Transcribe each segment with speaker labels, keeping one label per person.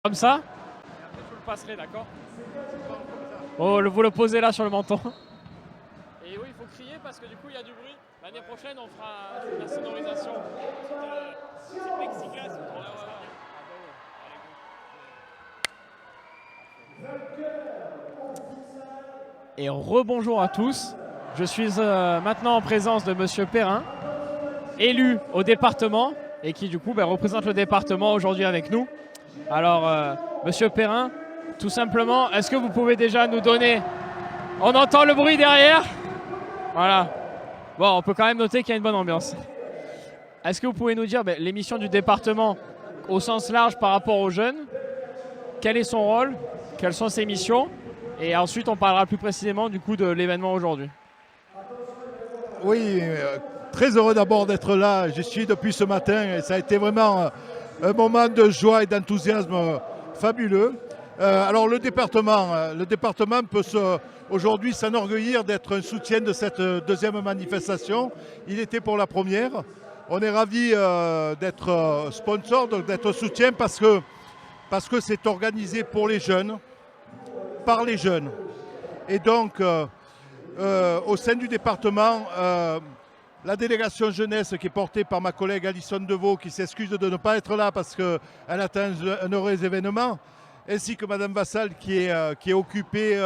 Speaker 1: Comme ça. Et après, je vous le passerai, d'accord? Oh, vous le posez là sur le menton. Et oui, il faut crier parce que du coup, il y a du bruit. L'année prochaine, on fera la sonorisation. C'est plexiglas. Et rebonjour à tous. Je suis maintenant en présence de Monsieur Perrin, élu au département et qui du coup représente le département aujourd'hui avec nous. Alors, Monsieur Perrin, tout simplement, est-ce que vous pouvez déjà nous donner... On entend le bruit derrière. Voilà. Bon, on peut quand même noter qu'il y a une bonne ambiance. Est-ce que vous pouvez nous dire les missions du département au sens large par rapport aux jeunes? Quel est son rôle? Quelles sont ses missions? Et ensuite, on parlera plus précisément du coup de l'événement aujourd'hui.
Speaker 2: Oui, très heureux d'abord d'être là. J'y suis depuis ce matin et ça a été vraiment un moment de joie et d'enthousiasme fabuleux. Alors le département peut aujourd'hui s'enorgueillir d'être un soutien de cette deuxième manifestation. Il était pour la première. On est ravis d'être sponsor, donc d'être soutien parce que c'est organisé pour les jeunes, par les jeunes. Et donc, au sein du département, la délégation jeunesse qui est portée par ma collègue Alison Deveau, qui s'excuse de ne pas être là parce qu'elle attend un heureux événement, ainsi que Madame Vassal qui est occupée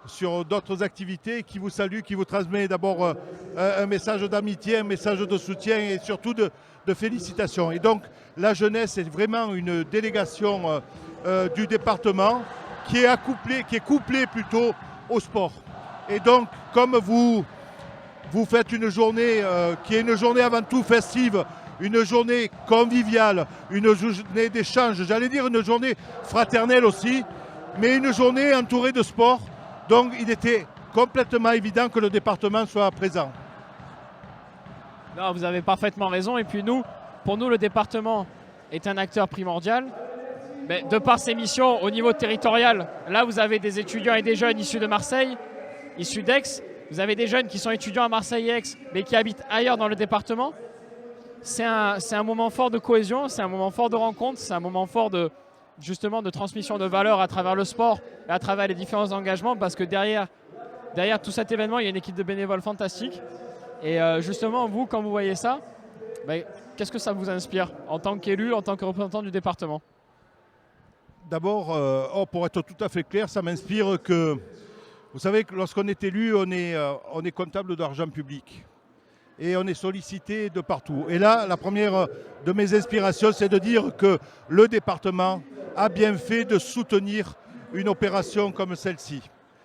Speaker 2: sur d'autres activités, qui vous salue, qui vous transmet d'abord un message d'amitié, un message de soutien et surtout de félicitations. Et donc la jeunesse est vraiment une délégation du département qui est couplée plutôt au sport. Et donc comme vous faites une journée qui est une journée avant tout festive, une journée conviviale, une journée d'échange, j'allais dire une journée fraternelle aussi, mais une journée entourée de sport. Donc il était complètement évident que le département soit présent.
Speaker 1: Non, vous avez parfaitement raison. Et puis pour nous, le département est un acteur primordial. Mais de par ses missions au niveau territorial, là vous avez des étudiants et des jeunes issus de Marseille, issus d'Aix. Vous avez des jeunes qui sont étudiants à Marseille et Aix, mais qui habitent ailleurs dans le département. C'est un moment fort de cohésion, c'est un moment fort de rencontre, c'est un moment fort justement de transmission de valeurs à travers le sport et à travers les différents engagements, parce que derrière tout cet événement, il y a une équipe de bénévoles fantastique. Et justement, vous, quand vous voyez ça, qu'est-ce que ça vous inspire en tant qu'élu, en tant que représentant du département?
Speaker 2: D'abord, pour être tout à fait clair, ça m'inspire que, vous savez, que lorsqu'on est élu, on est comptable d'argent public. Et on est sollicité de partout. Et là, la première de mes inspirations, c'est de dire que le département a bien fait de soutenir une opération comme celle-ci.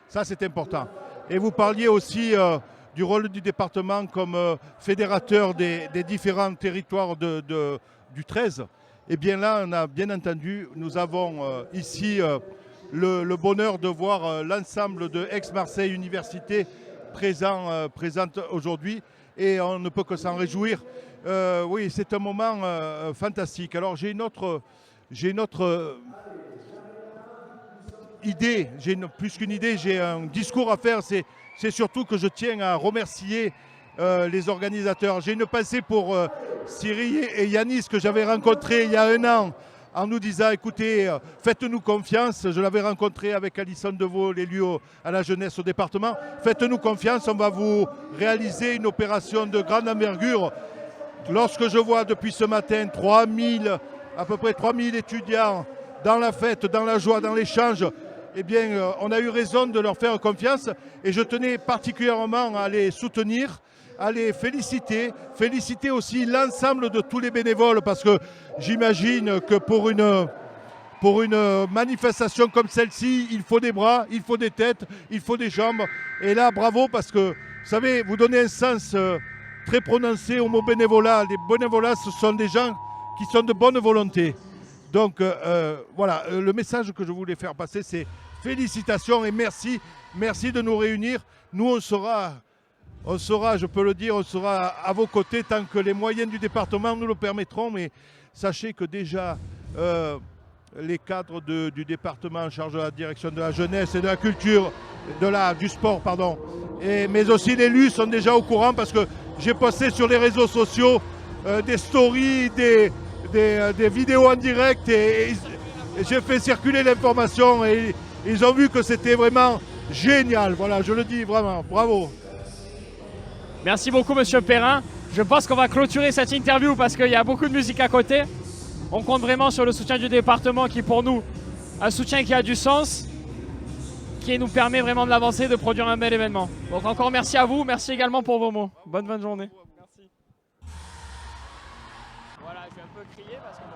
Speaker 2: Ça, c'est important. Et vous parliez aussi du rôle du département comme fédérateur des différents territoires du 13. Eh bien là, on a bien entendu, nous avons ici le bonheur de voir l'ensemble de Aix-Marseille Université présente aujourd'hui. Et on ne peut que s'en réjouir. Oui, c'est un moment fantastique. Alors j'ai une autre idée, plus qu'une idée, j'ai un discours à faire. C'est surtout que je tiens à remercier les organisateurs. J'ai une pensée pour Cyril et Yanis que j'avais rencontrés il y a un an en nous disant, écoutez, faites-nous confiance. Je l'avais rencontré avec Alison Deveau, l'élu à la jeunesse au département. Faites-nous confiance, on va vous réaliser une opération de grande envergure. Lorsque je vois depuis ce matin à peu près 3000 étudiants dans la fête, dans la joie, dans l'échange, eh bien, on a eu raison de leur faire confiance. Et je tenais particulièrement à les soutenir, à les féliciter aussi l'ensemble de tous les bénévoles, parce que j'imagine que pour une manifestation comme celle-ci, il faut des bras, il faut des têtes, il faut des jambes. Et là, bravo, parce que, vous savez, vous donnez un sens très prononcé au mot bénévolat. Les bénévolats, ce sont des gens qui sont de bonne volonté. Donc, voilà, le message que je voulais faire passer, c'est félicitations et merci de nous réunir. Nous, on sera, je peux le dire, on sera à vos côtés tant que les moyens du département nous le permettront. Mais sachez que déjà, les cadres du département en charge de la direction de la jeunesse et de la culture, du sport, pardon, mais aussi les élus sont déjà au courant parce que j'ai posté sur les réseaux sociaux des stories, des vidéos en direct et j'ai fait circuler l'information et ils ont vu que c'était vraiment génial. Voilà, je le dis vraiment, bravo.
Speaker 1: Merci beaucoup, monsieur Perrin. Je pense qu'on va clôturer cette interview parce qu'il y a beaucoup de musique à côté. On compte vraiment sur le soutien du département qui, pour nous, un soutien qui a du sens, qui nous permet vraiment de l'avancer, de produire un bel événement. Donc encore merci à vous, merci également pour vos mots. Bonne fin de journée. Merci. Voilà, je vais un peu crier parce que bon.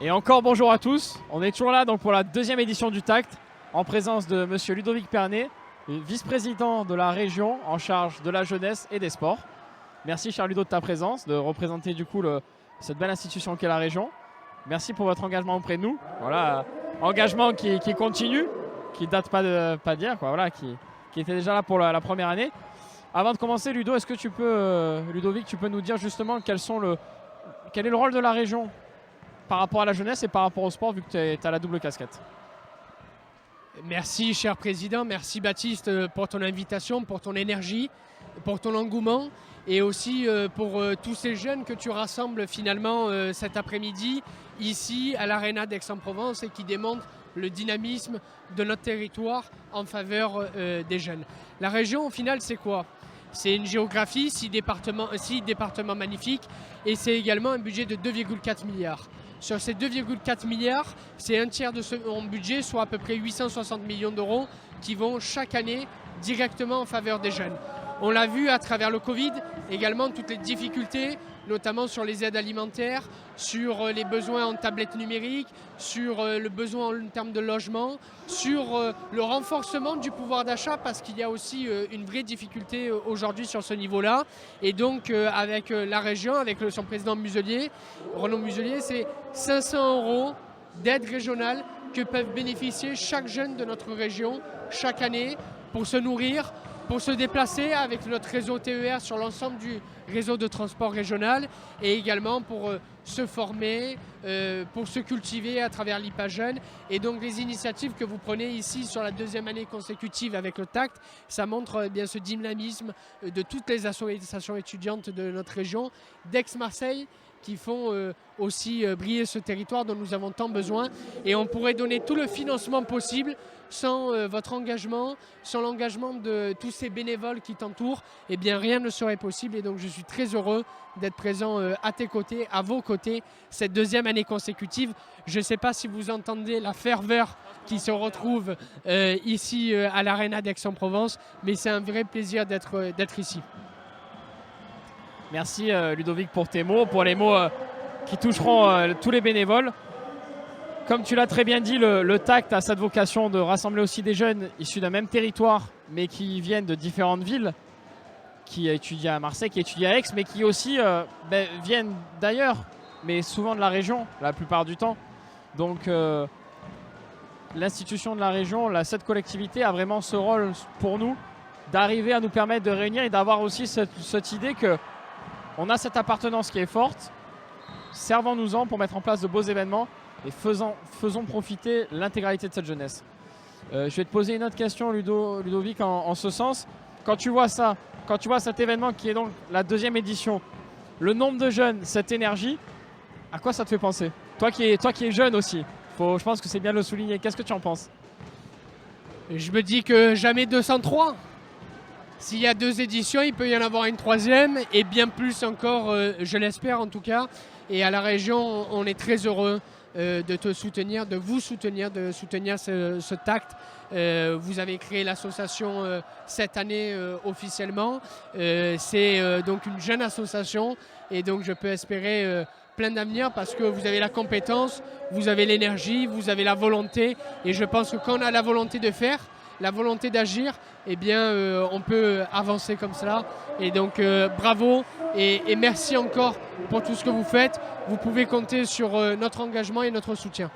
Speaker 1: Et encore bonjour à tous. On est toujours là donc pour la deuxième édition du TACT en présence de monsieur Ludovic Pernet, vice-président de la région en charge de la jeunesse et des sports. Merci cher Ludo de ta présence, de représenter du coup cette belle institution qu'est la région. Merci pour votre engagement auprès de nous. Voilà, engagement qui continue, qui date pas d'hier, quoi. Voilà, qui était déjà là pour la première année. Avant de commencer, Ludo, est-ce que tu peux, Ludovic, tu peux nous dire justement quel est le rôle de la région par rapport à la jeunesse et par rapport au sport, vu que tu as la double casquette?
Speaker 3: Merci cher président, merci Baptiste pour ton invitation, pour ton énergie, pour ton engouement et aussi pour tous ces jeunes que tu rassembles finalement cet après-midi ici à l'Arena d'Aix-en-Provence et qui démontrent le dynamisme de notre territoire en faveur des jeunes. La région au final c'est quoi? C'est une géographie, 6 départements magnifiques et c'est également un budget de 2,4 milliards. Sur ces 2,4 milliards, c'est un tiers de ce budget, soit à peu près 860 millions d'euros qui vont chaque année directement en faveur des jeunes. On l'a vu à travers le Covid, également toutes les difficultés, notamment sur les aides alimentaires, sur les besoins en tablettes numériques, sur le besoin en termes de logement, sur le renforcement du pouvoir d'achat parce qu'il y a aussi une vraie difficulté aujourd'hui sur ce niveau-là. Et donc avec la région, avec son président Muselier, Renaud Muselier, c'est 500 € d'aide régionale que peuvent bénéficier chaque jeune de notre région chaque année pour se nourrir, pour se déplacer avec notre réseau TER sur l'ensemble du réseau de transport régional et également pour se former, pour se cultiver à travers l'IPA Jeune. Et donc les initiatives que vous prenez ici sur la deuxième année consécutive avec le TACT, ça montre bien ce dynamisme de toutes les associations étudiantes de notre région, d'Aix-Marseille, qui font aussi briller ce territoire dont nous avons tant besoin. Et on pourrait donner tout le financement possible sans votre engagement, sans l'engagement de tous ces bénévoles qui t'entourent, eh bien rien ne serait possible. Et donc je suis très heureux d'être présent à tes côtés, à vos côtés, cette deuxième année consécutive. Je ne sais pas si vous entendez la ferveur qui se retrouve ici à l'Arena d'Aix-en-Provence, mais c'est un vrai plaisir d'être ici.
Speaker 1: Merci Ludovic pour tes mots, pour les mots qui toucheront tous les bénévoles. Comme tu l'as très bien dit, le TACT a cette vocation de rassembler aussi des jeunes issus d'un même territoire, mais qui viennent de différentes villes, qui étudient à Marseille, qui étudient à Aix, mais qui aussi viennent d'ailleurs, mais souvent de la région, la plupart du temps. Donc l'institution de la région, cette collectivité a vraiment ce rôle pour nous, d'arriver à nous permettre de réunir et d'avoir aussi cette idée que on a cette appartenance qui est forte, servons-nous-en pour mettre en place de beaux événements et faisons profiter l'intégralité de cette jeunesse. Je vais te poser une autre question, Ludovic, en ce sens. Quand tu vois ça, quand tu vois cet événement qui est donc la deuxième édition, le nombre de jeunes, cette énergie, à quoi ça te fait penser? Toi qui es jeune aussi, je pense que c'est bien de le souligner. Qu'est-ce que tu en penses?
Speaker 3: Je me dis que jamais 203. S'il y a 2 éditions, il peut y en avoir une 3e et bien plus encore, je l'espère en tout cas. Et à la région, on est très heureux de te soutenir, de vous soutenir, de soutenir ce TACT. Vous avez créé l'association cette année officiellement. C'est donc une jeune association et donc je peux espérer plein d'avenir parce que vous avez la compétence, vous avez l'énergie, vous avez la volonté. Et je pense que quand on a la volonté de faire, la volonté d'agir, eh bien, on peut avancer comme cela. Et donc, bravo et merci encore pour tout ce que vous faites. Vous pouvez compter sur notre engagement et notre soutien.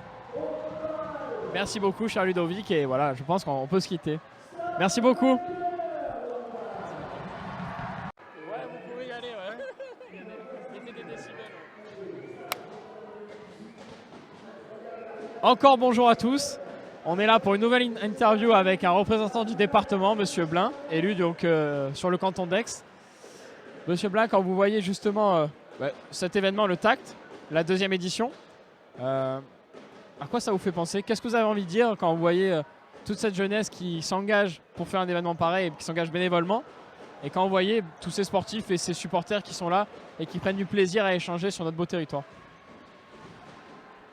Speaker 1: Merci beaucoup, cher Ludovic. Et voilà, je pense qu'on peut se quitter. Merci beaucoup. Ouais, vous pouvez y aller, ouais. Mettez des décibels. Encore bonjour à tous. On est là pour une nouvelle interview avec un représentant du département, Monsieur Blin, élu donc sur le canton d'Aix. Monsieur Blin, quand vous voyez justement cet événement, le TACT, la 2e édition, à quoi ça vous fait penser? Qu'est-ce que vous avez envie de dire quand vous voyez toute cette jeunesse qui s'engage pour faire un événement pareil et qui s'engage bénévolement? Et quand vous voyez tous ces sportifs et ces supporters qui sont là et qui prennent du plaisir à échanger sur notre beau territoire?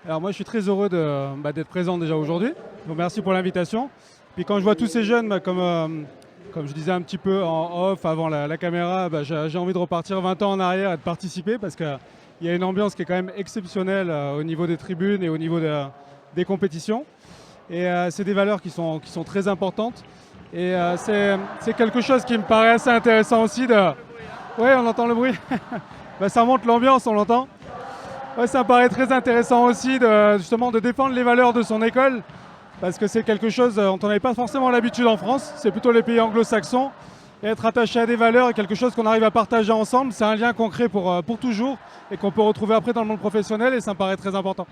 Speaker 4: Alors moi je suis très heureux d'être présent déjà aujourd'hui. Donc merci pour l'invitation. Puis quand je vois tous ces jeunes, comme je disais un petit peu en off avant la caméra, j'ai envie de repartir 20 ans en arrière et de participer parce qu'il y a une ambiance qui est quand même exceptionnelle au niveau des tribunes et au niveau des compétitions. Et c'est des valeurs qui sont très importantes. Et c'est quelque chose qui me paraît assez intéressant aussi. Oui, on entend le bruit. Ça monte l'ambiance, on l'entend. Ouais, ça me paraît très intéressant aussi justement de défendre les valeurs de son école parce que c'est quelque chose dont on n'avait pas forcément l'habitude en France, c'est plutôt les pays anglo-saxons. Et être attaché à des valeurs est quelque chose qu'on arrive à partager ensemble, c'est un lien qu'on crée pour toujours et qu'on peut retrouver après dans le monde professionnel et ça me paraît très important.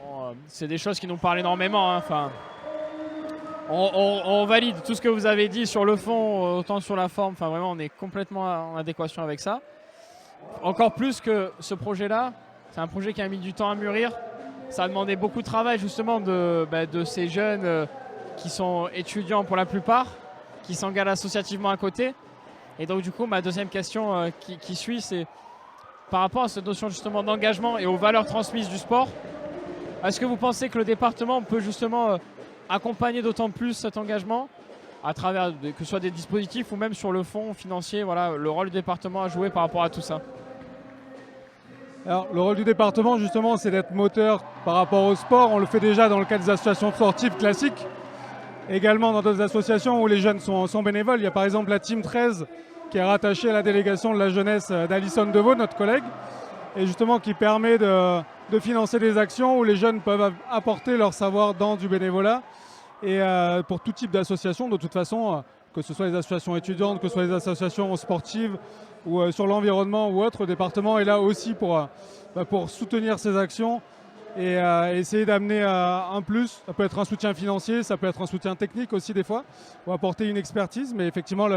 Speaker 1: Bon, c'est des choses qui nous parlent énormément. Hein. Enfin, on valide tout ce que vous avez dit sur le fond, autant sur la forme. Enfin, vraiment, on est complètement en adéquation avec ça. Encore plus que ce projet-là, c'est un projet qui a mis du temps à mûrir. Ça a demandé beaucoup de travail justement de ces jeunes qui sont étudiants pour la plupart, qui s'engagent associativement à côté. Et donc du coup, ma deuxième question qui suit, c'est par rapport à cette notion justement d'engagement et aux valeurs transmises du sport, est-ce que vous pensez que le département peut justement accompagner d'autant plus cet engagement à travers que ce soit des dispositifs ou même sur le fond financier, voilà, le rôle du département à jouer par rapport à tout ça?
Speaker 4: Alors, le rôle du département, justement, c'est d'être moteur par rapport au sport. On le fait déjà dans le cadre des associations sportives classiques. Également dans d'autres associations où les jeunes sont bénévoles. Il y a par exemple la Team 13 qui est rattachée à la délégation de la jeunesse d'Alison Deveau, notre collègue, et justement qui permet de financer des actions où les jeunes peuvent apporter leur savoir dans du bénévolat. Et pour tout type d'association, de toute façon, que ce soit les associations étudiantes, que ce soit les associations sportives ou sur l'environnement ou autre, le département est là aussi pour soutenir ces actions et essayer d'amener un plus. Ça peut être un soutien financier, ça peut être un soutien technique aussi des fois, ou apporter une expertise. Mais effectivement,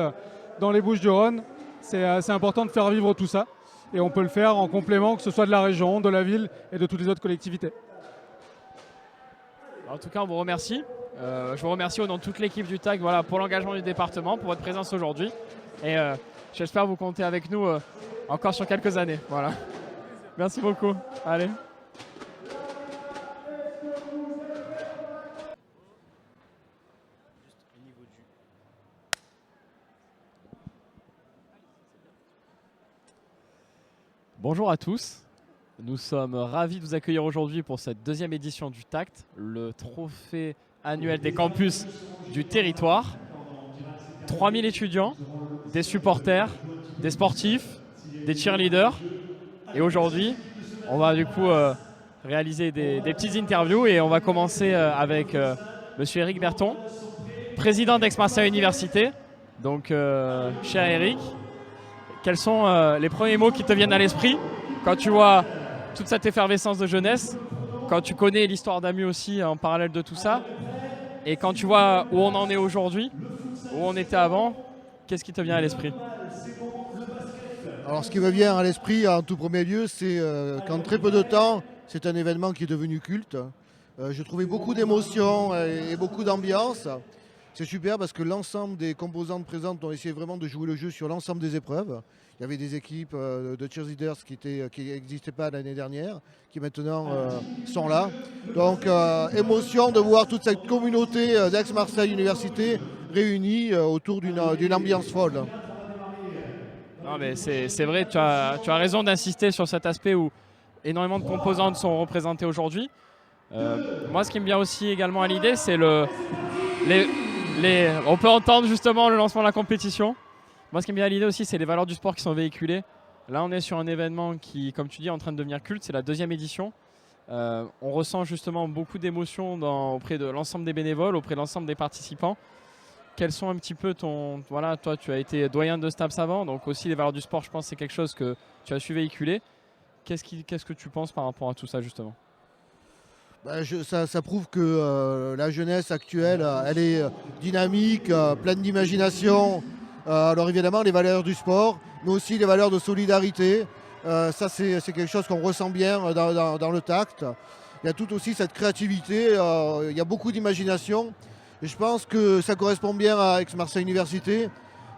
Speaker 4: dans les Bouches-du-Rhône, c'est important de faire vivre tout ça. Et on peut le faire en complément, que ce soit de la région, de la ville et de toutes les autres collectivités.
Speaker 1: En tout cas, on vous remercie. Je vous remercie au nom de toute l'équipe du TAC pour l'engagement du département, pour votre présence aujourd'hui. Et j'espère vous compter avec nous encore sur quelques années. Voilà. Merci beaucoup. Allez. Bonjour à tous. Nous sommes ravis de vous accueillir aujourd'hui pour cette 2e édition du TACT, le trophée annuel des campus du territoire. 3000 étudiants, des supporters, des sportifs, des cheerleaders. Et aujourd'hui, on va du coup réaliser des petites interviews et on va commencer avec Monsieur Eric Berton, président d'Aix-Marseille Université. Donc, cher Eric, quels sont les premiers mots qui te viennent à l'esprit quand tu vois toute cette effervescence de jeunesse, quand tu connais l'histoire d'AMU aussi en parallèle de tout ça, et quand tu vois où on en est aujourd'hui, où on était avant, qu'est-ce qui te vient à l'esprit?
Speaker 5: Alors ce qui me vient à l'esprit en tout premier lieu, c'est qu'en très peu de temps, c'est un événement qui est devenu culte. Je trouvais beaucoup d'émotions et beaucoup d'ambiance. C'est super parce que l'ensemble des composantes présentes ont essayé vraiment de jouer le jeu sur l'ensemble des épreuves. Il y avait des équipes de cheerleaders qui n'existaient pas l'année dernière, qui maintenant sont là. Donc émotion de voir toute cette communauté d'Aix-Marseille Université réunie autour d'une ambiance folle.
Speaker 1: Non mais c'est vrai, tu as raison d'insister sur cet aspect où énormément de composantes sont représentées aujourd'hui. Moi ce qui me vient aussi également à l'idée, c'est on peut entendre justement le lancement de la compétition. Moi, ce qui me vient à l'idée aussi, c'est les valeurs du sport qui sont véhiculées. Là, on est sur un événement qui, comme tu dis, est en train de devenir culte. C'est la 2e édition. On ressent justement beaucoup d'émotions auprès de l'ensemble des bénévoles, auprès de l'ensemble des participants. Quels sont un petit peu Voilà, toi, tu as été doyen de STAPS avant, donc aussi les valeurs du sport, je pense, c'est quelque chose que tu as su véhiculer. Qu'est-ce que tu penses par rapport à tout ça, justement?
Speaker 5: Ça prouve que la jeunesse actuelle, elle est dynamique, pleine d'imagination. Alors évidemment, les valeurs du sport, mais aussi les valeurs de solidarité. Ça, c'est quelque chose qu'on ressent bien dans le tact. Il y a tout aussi cette créativité, il y a beaucoup d'imagination. Et je pense que ça correspond bien à Aix-Marseille Université,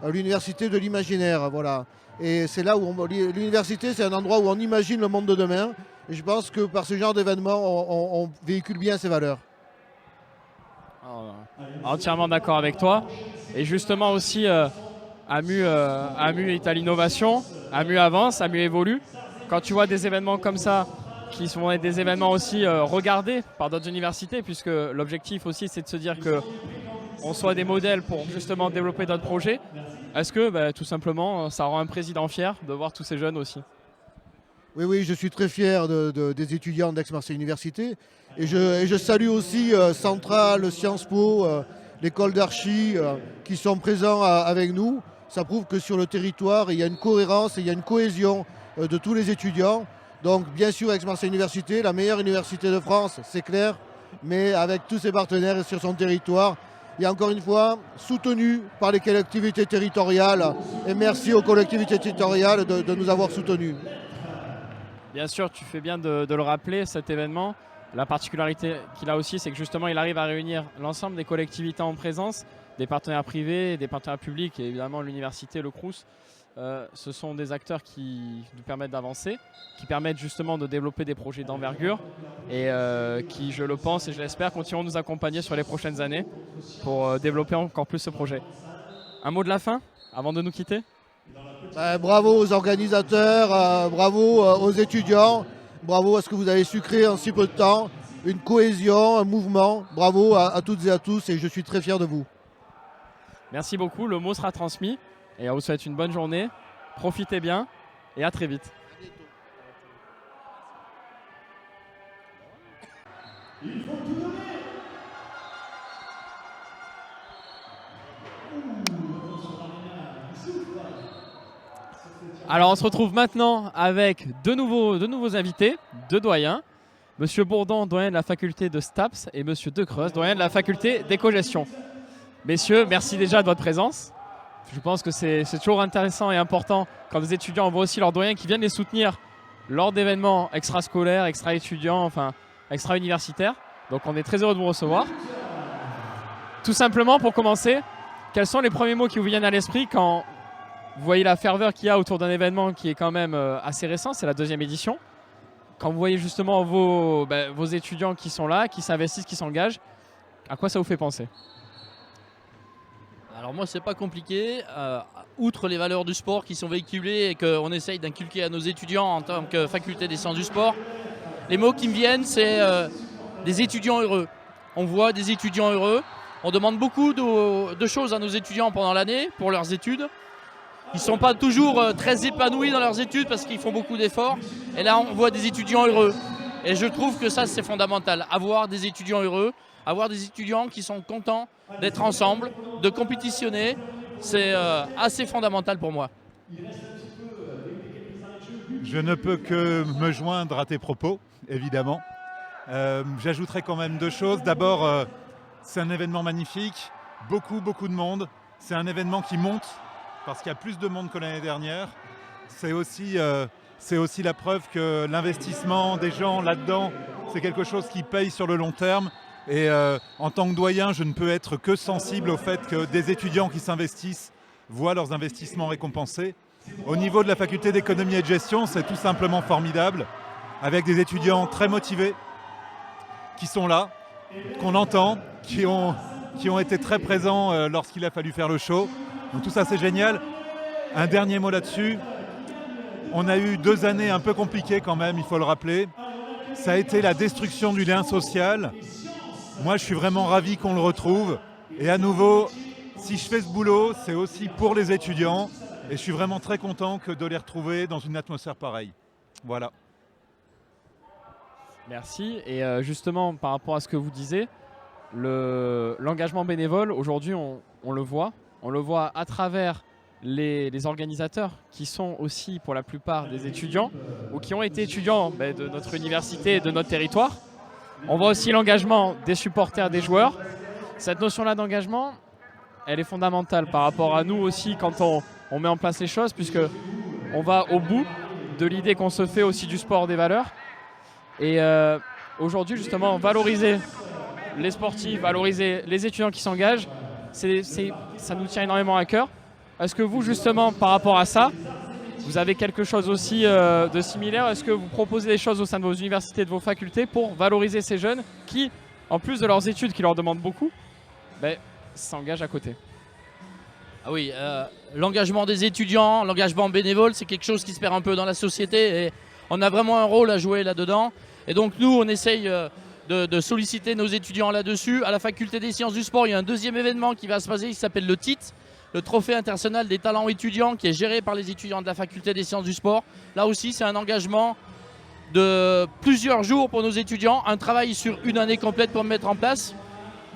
Speaker 5: l'université de l'imaginaire. Voilà. Et c'est là où l'université, c'est un endroit où on imagine le monde de demain. Et je pense que par ce genre d'événement, on véhicule bien ces valeurs.
Speaker 1: Entièrement d'accord avec toi. Et justement aussi, AMU est à l'innovation, AMU avance, AMU évolue. Quand tu vois des événements comme ça, qui sont des événements aussi regardés par d'autres universités, puisque l'objectif aussi c'est de se dire qu'on soit des modèles pour justement développer d'autres projets, est-ce que tout simplement ça rend un président fier de voir tous ces jeunes aussi?
Speaker 5: Oui, je suis très fier des étudiants d'Aix-Marseille Université. Et je salue aussi Centrale, Sciences Po, l'école d'archi qui sont présents avec nous. Ça prouve que sur le territoire, il y a une cohérence et il y a une cohésion de tous les étudiants. Donc bien sûr, Aix-Marseille Université, la meilleure université de France, c'est clair, mais avec tous ses partenaires sur son territoire. Et encore une fois, soutenu par les collectivités territoriales. Et merci aux collectivités territoriales de nous avoir soutenus.
Speaker 1: Bien sûr, tu fais bien de le rappeler, cet événement. La particularité qu'il a aussi, c'est que justement, il arrive à réunir l'ensemble des collectivités en présence, des partenaires privés, des partenaires publics et évidemment l'université, le Crous. Ce sont des acteurs qui nous permettent d'avancer, qui permettent justement de développer des projets d'envergure et qui, je le pense et je l'espère, continueront de nous accompagner sur les prochaines années pour développer encore plus ce projet. Un mot de la fin avant de nous quitter?
Speaker 5: Bravo aux organisateurs, bravo aux étudiants, bravo à ce que vous avez su créer en si peu de temps, une cohésion, un mouvement. Bravo à toutes et à tous et je suis très fier de vous.
Speaker 1: Merci beaucoup, le mot sera transmis et on vous souhaite une bonne journée, profitez bien et à très vite. Alors on se retrouve maintenant avec de nouveaux invités, deux doyens. Monsieur Bourdon, doyen de la faculté de STAPS et Monsieur Decreuse, doyen de la faculté d'éco-gestion. Messieurs, merci déjà de votre présence. Je pense que c'est toujours intéressant et important quand des étudiants voient aussi leurs doyens qui viennent les soutenir lors d'événements extrascolaires, extra-étudiants, enfin extra-universitaires. Donc on est très heureux de vous recevoir. Tout simplement pour commencer, quels sont les premiers mots qui vous viennent à l'esprit quand vous voyez la ferveur qu'il y a autour d'un événement qui est quand même assez récent, c'est la 2e édition. Quand vous voyez justement vos étudiants qui sont là, qui s'investissent, qui s'engagent, à quoi ça vous fait penser?
Speaker 6: Alors moi, c'est pas compliqué. Outre les valeurs du sport qui sont véhiculées et qu'on essaye d'inculquer à nos étudiants en tant que faculté des sciences du sport, les mots qui me viennent, c'est des étudiants heureux. On voit des étudiants heureux. On demande beaucoup de choses à nos étudiants pendant l'année pour leurs études. Ils ne sont pas toujours très épanouis dans leurs études parce qu'ils font beaucoup d'efforts. Et là, on voit des étudiants heureux. Et je trouve que ça, c'est fondamental. Avoir des étudiants heureux, avoir des étudiants qui sont contents d'être ensemble, de compétitionner, c'est assez fondamental pour moi.
Speaker 7: Je ne peux que me joindre à tes propos, évidemment. J'ajouterai quand même 2 choses. D'abord, c'est un événement magnifique, beaucoup de monde. C'est un événement qui monte parce qu'il y a plus de monde que l'année dernière. C'est aussi la preuve que l'investissement des gens là-dedans, c'est quelque chose qui paye sur le long terme. Et en tant que doyen, je ne peux être que sensible au fait que des étudiants qui s'investissent voient leurs investissements récompensés. Au niveau de la faculté d'économie et de gestion, c'est tout simplement formidable, avec des étudiants très motivés, qui sont là, qu'on entend, qui ont été très présents lorsqu'il a fallu faire le show. Donc tout ça, c'est génial. Un dernier mot là-dessus. On a eu 2 années un peu compliquées quand même, il faut le rappeler. Ça a été la destruction du lien social. Moi, je suis vraiment ravi qu'on le retrouve. Et à nouveau, si je fais ce boulot, c'est aussi pour les étudiants. Et je suis vraiment très content de les retrouver dans une atmosphère pareille. Voilà.
Speaker 1: Merci. Et justement, par rapport à ce que vous disiez, l'engagement bénévole, aujourd'hui, on le voit. On le voit à travers les organisateurs qui sont aussi pour la plupart des étudiants ou qui ont été étudiants de notre université et de notre territoire. On voit aussi l'engagement des supporters, des joueurs. Cette notion-là d'engagement, elle est fondamentale par rapport à nous aussi quand on met en place les choses, puisque on va au bout de l'idée qu'on se fait aussi du sport des valeurs. Et aujourd'hui, justement, valoriser les sportifs, valoriser les étudiants qui s'engagent, ça nous tient énormément à cœur. Est-ce que vous, justement, par rapport à ça, vous avez quelque chose aussi de similaire? Est-ce que vous proposez des choses au sein de vos universités, de vos facultés pour valoriser ces jeunes qui, en plus de leurs études qui leur demandent beaucoup, s'engagent à côté?
Speaker 6: Ah oui, l'engagement des étudiants, l'engagement bénévole, c'est quelque chose qui se perd un peu dans la société et on a vraiment un rôle à jouer là-dedans. Et donc nous, on essaye de solliciter nos étudiants là-dessus. À la faculté des sciences du sport, il y a un deuxième événement qui va se passer qui s'appelle le TIT, le Trophée international des talents étudiants, qui est géré par les étudiants de la faculté des sciences du sport. Là aussi, c'est un engagement de plusieurs jours pour nos étudiants, un travail sur une année complète pour mettre en place.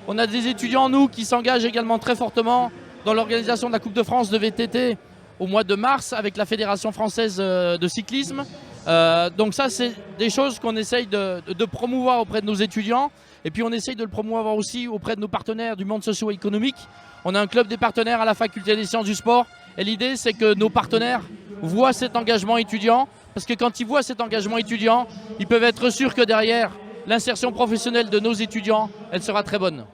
Speaker 6: On a des étudiants, nous, qui s'engagent également très fortement dans l'organisation de la Coupe de France de VTT au mois de mars avec la Fédération française de cyclisme. Donc ça, c'est des choses qu'on essaye de promouvoir auprès de nos étudiants. Et puis on essaye de le promouvoir aussi auprès de nos partenaires du monde socio-économique. On a un club des partenaires à la faculté des sciences du sport. Et l'idée, c'est que nos partenaires voient cet engagement étudiant. Parce que quand ils voient cet engagement étudiant, ils peuvent être sûrs que derrière, l'insertion professionnelle de nos étudiants, elle sera très bonne.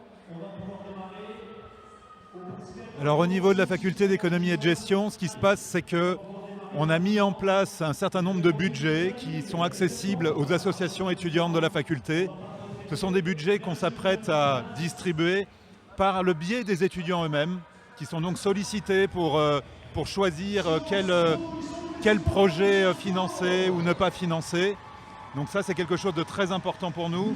Speaker 7: Alors au niveau de la faculté d'économie et de gestion, ce qui se passe, c'est qu'on a mis en place un certain nombre de budgets qui sont accessibles aux associations étudiantes de la faculté. Ce sont des budgets qu'on s'apprête à distribuer par le biais des étudiants eux-mêmes, qui sont donc sollicités pour choisir quel projet financer ou ne pas financer. Donc ça, c'est quelque chose de très important pour nous.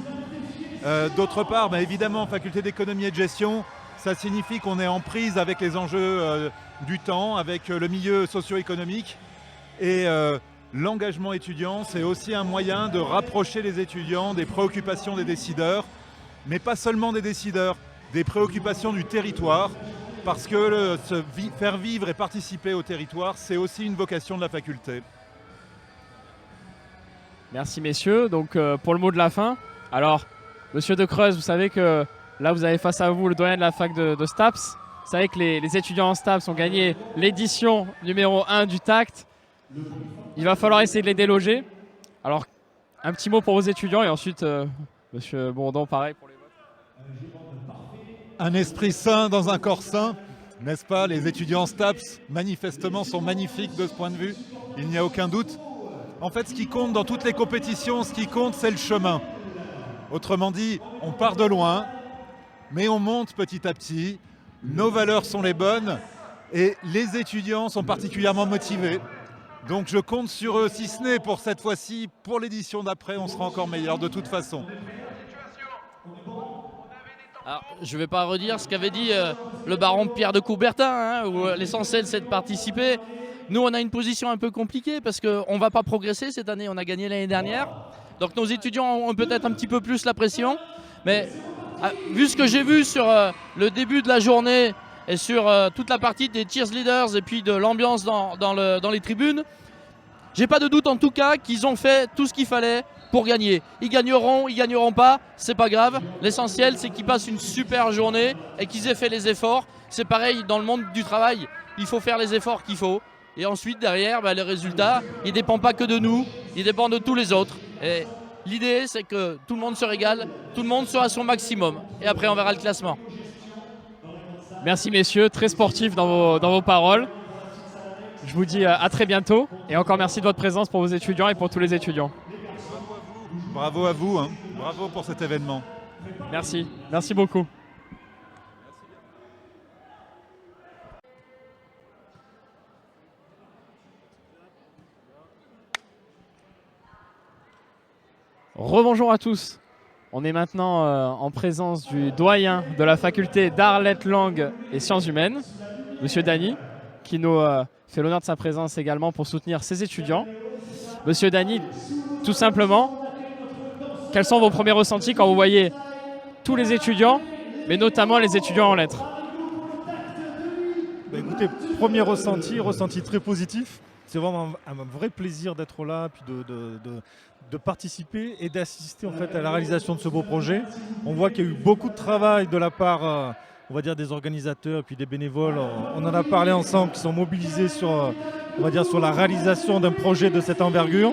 Speaker 7: D'autre part, évidemment, faculté d'économie et de gestion, ça signifie qu'on est en prise avec les enjeux du temps, avec le milieu socio-économique. Et l'engagement étudiant, c'est aussi un moyen de rapprocher les étudiants des préoccupations des décideurs, mais pas seulement des décideurs, des préoccupations du territoire, parce que faire vivre et participer au territoire, c'est aussi une vocation de la faculté.
Speaker 1: Merci messieurs. Donc pour le mot de la fin, alors monsieur De Creuse, vous savez que là vous avez face à vous le doyen de la fac de STAPS. Vous savez que les étudiants en STAPS ont gagné l'édition numéro 1 du TACT. Il va falloir essayer de les déloger. Alors un petit mot pour vos étudiants et ensuite monsieur Bourdon, pareil pour les vôtres.
Speaker 7: Un esprit sain dans un corps sain, n'est-ce pas? Les étudiants STAPS, manifestement, sont magnifiques de ce point de vue. Il n'y a aucun doute. En fait, ce qui compte dans toutes les compétitions, ce qui compte, c'est le chemin. Autrement dit, on part de loin, mais on monte petit à petit. Nos valeurs sont les bonnes et les étudiants sont particulièrement motivés. Donc je compte sur eux, si ce n'est pour cette fois-ci, pour l'édition d'après, on sera encore meilleur de toute façon.
Speaker 6: Alors, je ne vais pas redire ce qu'avait dit le baron Pierre de Coubertin, où l'essentiel c'est de participer. Nous, on a une position un peu compliquée parce qu'on ne va pas progresser cette année, on a gagné l'année dernière. Donc nos étudiants ont peut-être un petit peu plus la pression. Mais vu ce que j'ai vu sur le début de la journée et sur toute la partie des cheerleaders et puis de l'ambiance dans les tribunes, j'ai pas de doute en tout cas qu'ils ont fait tout ce qu'il fallait pour gagner. Ils gagneront pas, c'est pas grave. L'essentiel, c'est qu'ils passent une super journée et qu'ils aient fait les efforts. C'est pareil dans le monde du travail, il faut faire les efforts qu'il faut. Et ensuite, derrière, les résultats, ils ne dépendent pas que de nous, ils dépendent de tous les autres. Et l'idée, c'est que tout le monde se régale, tout le monde soit à son maximum. Et après, on verra le classement.
Speaker 1: Merci messieurs, très sportifs dans vos paroles. Je vous dis à très bientôt. Et encore merci de votre présence pour vos étudiants et pour tous les étudiants.
Speaker 7: Bravo à vous, bravo pour cet événement.
Speaker 1: Merci, merci beaucoup. Rebonjour à tous. On est maintenant en présence du doyen de la faculté d'arts, lettres, langues et sciences humaines, monsieur Dany, qui nous fait l'honneur de sa présence également pour soutenir ses étudiants. Monsieur Dany, tout simplement, quels sont vos premiers ressentis quand vous voyez tous les étudiants, mais notamment les étudiants en lettres?
Speaker 8: Écoutez, premier ressenti très positif. c'est vraiment un vrai plaisir d'être là, puis de participer et d'assister en fait à la réalisation de ce beau projet. On voit qu'il y a eu beaucoup de travail de la part, on va dire, des organisateurs et puis des bénévoles. On en a parlé ensemble, qui sont mobilisés sur, on va dire, sur la réalisation d'un projet de cette envergure.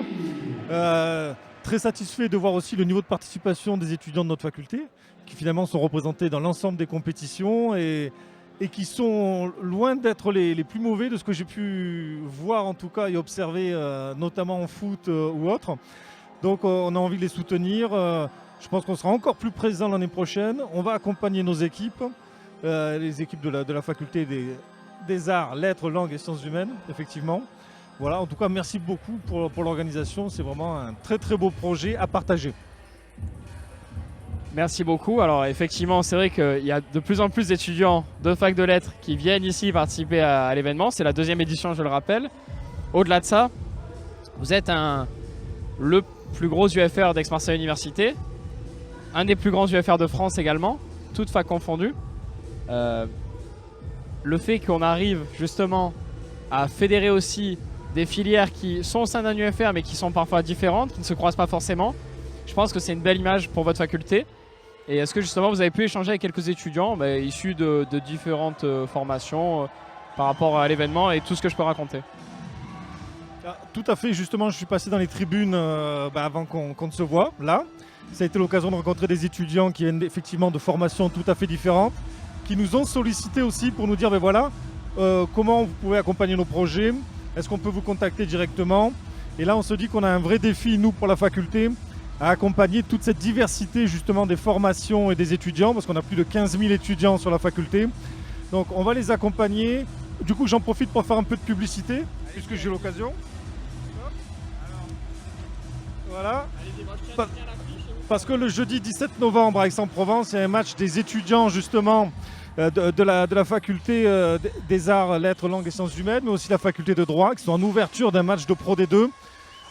Speaker 8: Très satisfait de voir aussi le niveau de participation des étudiants de notre faculté, qui finalement sont représentés dans l'ensemble des compétitions et qui sont loin d'être les plus mauvais de ce que j'ai pu voir en tout cas et observer, notamment en foot ou autre. Donc on a envie de les soutenir. Je pense qu'on sera encore plus présent l'année prochaine. On va accompagner nos équipes, les équipes de la faculté des arts, lettres, langues et sciences humaines, effectivement. Voilà, en tout cas, merci beaucoup pour l'organisation. C'est vraiment un très très beau projet à partager.
Speaker 1: Merci beaucoup. Alors effectivement, c'est vrai qu'il y a de plus en plus d'étudiants de fac de lettres qui viennent ici participer à l'événement. C'est la 2e édition, je le rappelle. Au-delà de ça, vous êtes le plus gros UFR d'Aix-Marseille Université, un des plus grands UFR de France également, toutes facs confondues. Le fait qu'on arrive justement à fédérer aussi des filières qui sont au sein d'un UFR mais qui sont parfois différentes, qui ne se croisent pas forcément, je pense que c'est une belle image pour votre faculté. Et est-ce que justement vous avez pu échanger avec quelques étudiants issus de différentes formations par rapport à l'événement et tout ce que je peux raconter?
Speaker 8: Tout à fait, justement, je suis passé dans les tribunes avant qu'on ne se voit, là. Ça a été l'occasion de rencontrer des étudiants qui viennent effectivement de formations tout à fait différentes, qui nous ont sollicité aussi pour nous dire, voilà, comment vous pouvez accompagner nos projets, est-ce qu'on peut vous contacter directement? Et là, on se dit qu'on a un vrai défi, nous, pour la faculté, à accompagner toute cette diversité justement des formations et des étudiants, parce qu'on a plus de 15 000 étudiants sur la faculté. Donc on va les accompagner. Du coup, j'en profite pour faire un peu de publicité, puisque j'ai l'occasion. Voilà. Parce que le jeudi 17 novembre à Aix-en-Provence, il y a un match des étudiants justement de la faculté des arts, lettres, langues et sciences humaines, mais aussi la faculté de droit, qui sont en ouverture d'un match de Pro D2.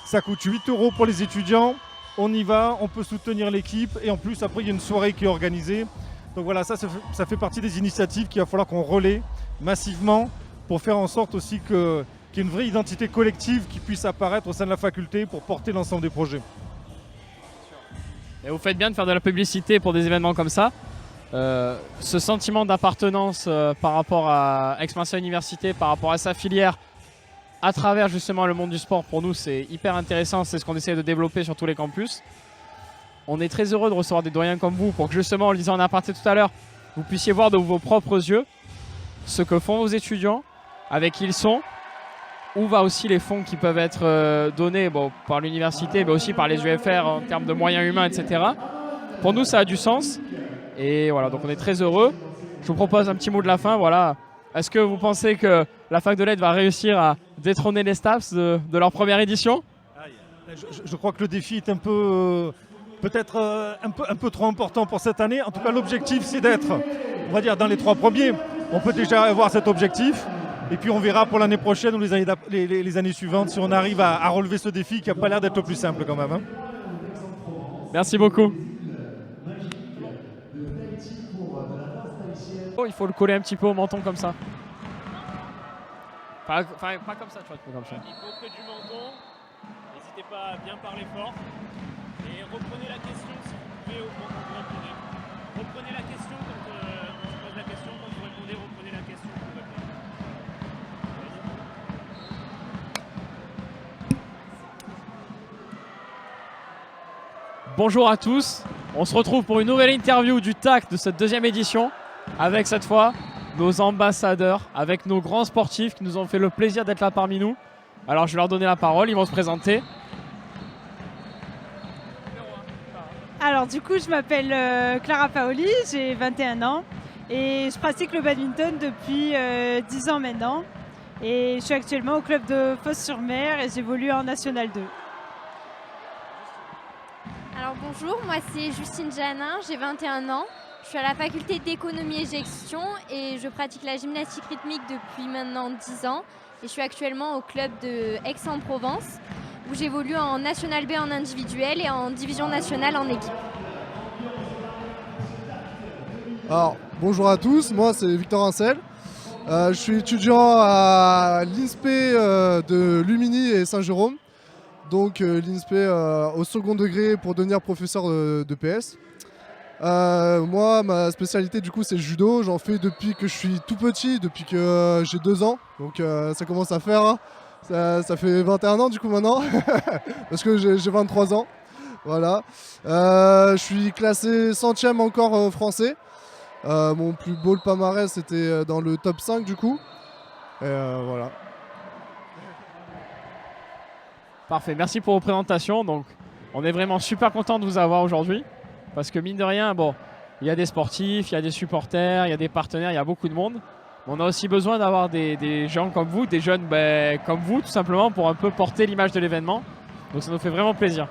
Speaker 8: Ça coûte 8 € pour les étudiants. On y va, on peut soutenir l'équipe et en plus après il y a une soirée qui est organisée. Donc voilà, ça fait partie des initiatives qu'il va falloir qu'on relaie massivement pour faire en sorte aussi qu'il y ait une vraie identité collective qui puisse apparaître au sein de la faculté pour porter l'ensemble des projets.
Speaker 1: Et vous faites bien de faire de la publicité pour des événements comme ça. Ce sentiment d'appartenance par rapport à Aix-Marseille Université, par rapport à sa filière, à travers justement le monde du sport, pour nous c'est hyper intéressant, c'est ce qu'on essaie de développer sur tous les campus. On est très heureux de recevoir des doyens comme vous pour que justement, on le disait en aparté tout à l'heure, vous puissiez voir de vos propres yeux ce que font vos étudiants, avec qui ils sont, où va aussi les fonds qui peuvent être donnés par l'université, mais aussi par les UFR en termes de moyens humains, etc. Pour nous ça a du sens et voilà, donc on est très heureux. Je vous propose un petit mot de la fin, voilà. Est-ce que vous pensez que la fac de lettres va réussir à détrôner les STAPS de leur première édition?
Speaker 8: Je crois que le défi est un peu, peut-être un peu trop important pour cette année. En tout cas, l'objectif, c'est d'être, on va dire, dans les 3 premiers. On peut déjà avoir cet objectif. Et puis on verra pour l'année prochaine ou les années suivantes si on arrive à relever ce défi qui n'a pas l'air d'être le plus simple quand même.
Speaker 1: Merci beaucoup. Il faut le coller un petit peu au menton comme ça. Pas comme ça, tu vois, comme ça. Il faut que du menton. N'hésitez pas à bien parler fort. Et reprenez la question si vous pouvez au moment où vous répondez. Reprenez la question quand je pose la question. Quand vous répondez, reprenez la question. Bonjour à tous. On se retrouve pour une nouvelle interview du TAC de cette 2e édition. Avec cette fois nos ambassadeurs, avec nos grands sportifs qui nous ont fait le plaisir d'être là parmi nous. Alors je vais leur donner la parole, ils vont se présenter.
Speaker 9: Alors du coup je m'appelle Clara Paoli, j'ai 21 ans et je pratique le badminton depuis 10 ans maintenant. Et je suis actuellement au club de Fos-sur-Mer et j'évolue en National 2.
Speaker 10: Alors bonjour, moi c'est Justine Janin, j'ai 21 ans. Je suis à la faculté d'économie et gestion et je pratique la gymnastique rythmique depuis maintenant 10 ans. Et je suis actuellement au club de Aix-en-Provence où j'évolue en National B en individuel et en division nationale en équipe.
Speaker 11: Alors bonjour à tous, moi c'est Victor Rincel. Je suis étudiant à l'INSPE de Lumini et Saint-Jérôme. Donc l'INSPE au second degré pour devenir professeur de PS. Moi, ma spécialité du coup c'est le judo. J'en fais depuis que je suis tout petit, depuis que j'ai 2 ans. Donc ça commence à faire, hein. Ça fait 21 ans du coup maintenant, parce que j'ai 23 ans. Voilà. Je suis classé 100e encore français. Mon plus beau palmarès c'était dans le top 5 du coup. Voilà.
Speaker 1: Parfait, merci pour vos présentations. Donc, on est vraiment super content de vous avoir aujourd'hui. Parce que mine de rien, bon, il y a des sportifs, il y a des supporters, il y a des partenaires, il y a beaucoup de monde. On a aussi besoin d'avoir des gens comme vous, des jeunes comme vous, tout simplement, pour un peu porter l'image de l'événement. Donc ça nous fait vraiment plaisir.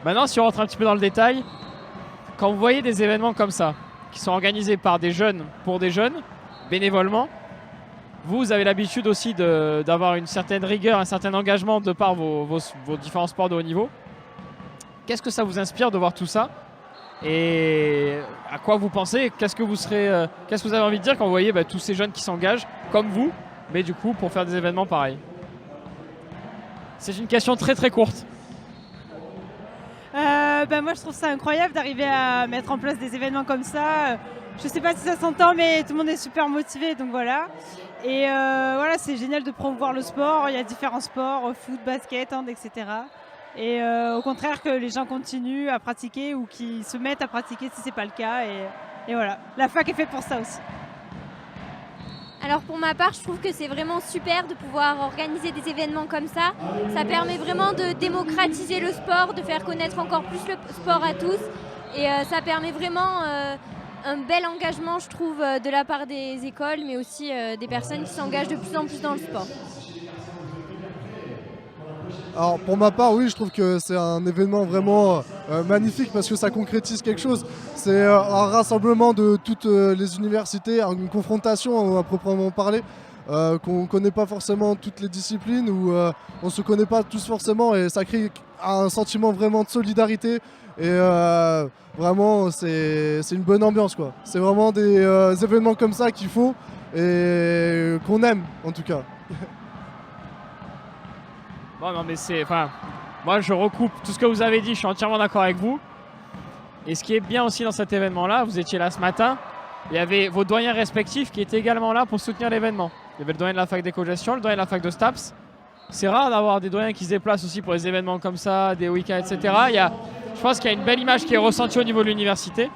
Speaker 1: Maintenant, si on rentre un petit peu dans le détail, quand vous voyez des événements comme ça, qui sont organisés par des jeunes, pour des jeunes, bénévolement, vous avez l'habitude aussi d'avoir une certaine rigueur, un certain engagement de par vos différents sports de haut niveau. Qu'est-ce que ça vous inspire de voir tout ça? Et à quoi vous pensez? Qu'est-ce que vous avez envie de dire quand vous voyez tous ces jeunes qui s'engagent, comme vous, mais du coup pour faire des événements pareils? C'est une question très très courte.
Speaker 9: Moi je trouve ça incroyable d'arriver à mettre en place des événements comme ça. Je sais pas si ça s'entend, mais tout le monde est super motivé, donc voilà. Et voilà, c'est génial de promouvoir le sport. Il y a différents sports, foot, basket, hand, etc. Et au contraire que les gens continuent à pratiquer ou qu'ils se mettent à pratiquer si c'est pas le cas. Et voilà, la fac est faite pour ça aussi.
Speaker 10: Alors pour ma part, je trouve que c'est vraiment super de pouvoir organiser des événements comme ça. Ça permet vraiment de démocratiser le sport, de faire connaître encore plus le sport à tous. Et ça permet vraiment un bel engagement, je trouve, de la part des écoles, mais aussi des personnes qui s'engagent de plus en plus dans le sport.
Speaker 11: Alors pour ma part, oui, je trouve que c'est un événement vraiment magnifique parce que ça concrétise quelque chose. C'est un rassemblement de toutes les universités, une confrontation à proprement parler, qu'on ne connaît pas forcément toutes les disciplines, où on ne se connaît pas tous forcément, et ça crée un sentiment vraiment de solidarité. Et vraiment, c'est une bonne ambiance, quoi. C'est vraiment des événements comme ça qu'il faut et qu'on aime en tout cas.
Speaker 1: Bon, non, mais moi je recoupe tout ce que vous avez dit, je suis entièrement d'accord avec vous. Et ce qui est bien aussi dans cet événement-là, vous étiez là ce matin, il y avait vos doyens respectifs qui étaient également là pour soutenir l'événement. Il y avait le doyen de la fac d'éco-gestion, le doyen de la fac de STAPS. C'est rare d'avoir des doyens qui se déplacent aussi pour les événements comme ça, des week-ends, etc. Je pense qu'il y a une belle image qui est ressentie au niveau de l'université.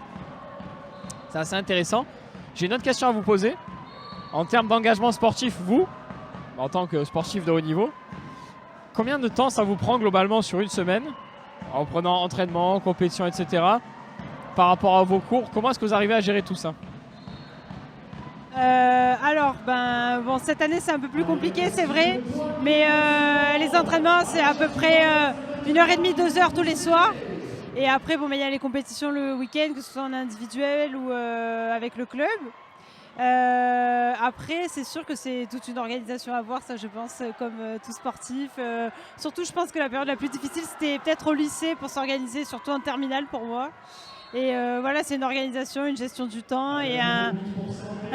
Speaker 1: C'est assez intéressant. J'ai une autre question à vous poser. En termes d'engagement sportif, vous, en tant que sportif de haut niveau, combien de temps ça vous prend globalement sur une semaine, en prenant entraînement, compétition, etc., par rapport à vos cours? Comment est-ce que vous arrivez à gérer tout ça?
Speaker 9: Cette année c'est un peu plus compliqué, c'est vrai, mais les entraînements c'est à peu près 1h30, 2h tous les soirs. Et après, il y a les compétitions le week-end, que ce soit en individuel ou avec le club. Après, c'est sûr que c'est toute une organisation à voir, ça je pense, comme tout sportif. Surtout, je pense que la période la plus difficile, c'était peut-être au lycée pour s'organiser, surtout en terminale pour moi. Et voilà, c'est une organisation, une gestion du temps et un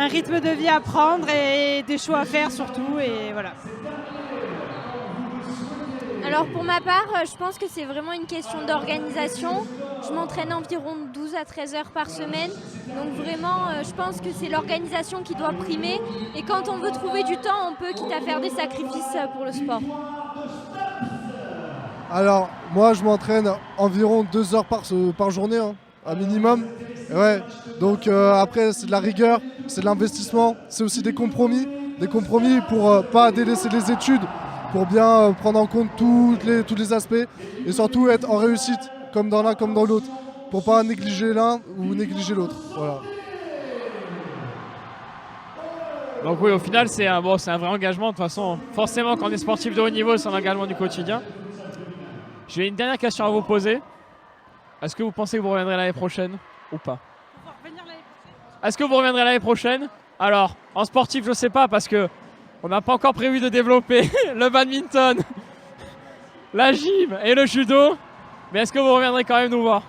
Speaker 9: rythme de vie à prendre et des choix à faire surtout. Et voilà.
Speaker 10: Alors pour ma part, je pense que c'est vraiment une question d'organisation. Je m'entraîne environ 12 à 13 heures par semaine. Donc vraiment, je pense que c'est l'organisation qui doit primer. Et quand on veut trouver du temps, on peut, quitte à faire des sacrifices pour le sport.
Speaker 11: Alors moi, je m'entraîne environ 2 heures par journée, hein, un minimum. Et ouais. Donc après, c'est de la rigueur, c'est de l'investissement, c'est aussi des compromis pour pas délaisser les études, pour bien prendre en compte tous les aspects et surtout être en réussite, comme dans l'un comme dans l'autre, pour pas négliger l'un ou négliger l'autre. Voilà.
Speaker 1: Donc oui, au final, c'est un vrai engagement. De toute façon, forcément, quand on est sportif de haut niveau, c'est un engagement du quotidien. J'ai une dernière question à vous poser. Est-ce que vous pensez que vous reviendrez l'année prochaine ou pas? Est-ce que vous reviendrez l'année prochaine? Alors, en sportif, je ne sais pas, parce que on n'a pas encore prévu de développer le badminton, la gym et le judo. Mais est-ce que vous reviendrez quand même nous voir?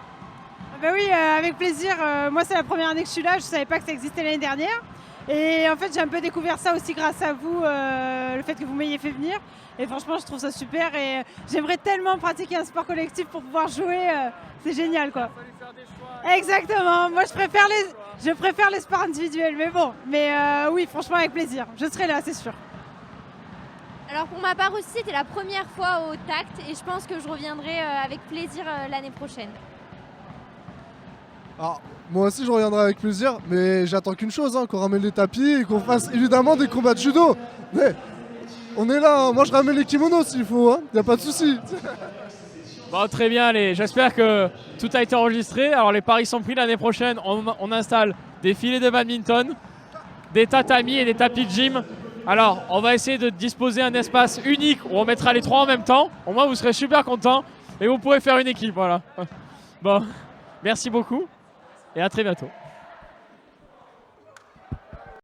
Speaker 9: Oui, avec plaisir. Moi, c'est la première année que je suis là. Je ne savais pas que ça existait l'année dernière. Et en fait, j'ai un peu découvert ça aussi grâce à vous, le fait que vous m'ayez fait venir. Et franchement, je trouve ça super. Et j'aimerais tellement pratiquer un sport collectif pour pouvoir jouer. C'est génial, quoi. Exactement. Moi, je préfère les sports individuels. Mais bon, oui, franchement, avec plaisir. Je serai là, c'est sûr.
Speaker 10: Alors pour ma part aussi, c'était la première fois au Tact et je pense que je reviendrai avec plaisir l'année prochaine.
Speaker 11: Alors, moi aussi je reviendrai avec plaisir, mais j'attends qu'une chose, qu'on ramène les tapis et qu'on fasse évidemment des combats de judo. Mais on est là, moi je ramène les kimonos s'il faut, y a pas de souci.
Speaker 1: Bon, très bien, allez, j'espère que tout a été enregistré. Alors les paris sont pris l'année prochaine, on installe des filets de badminton, des tatamis et des tapis de gym. Alors, on va essayer de disposer un espace unique où on mettra les 3 en même temps. Au moins, vous serez super contents et vous pourrez faire une équipe, voilà. Bon, merci beaucoup et à très bientôt.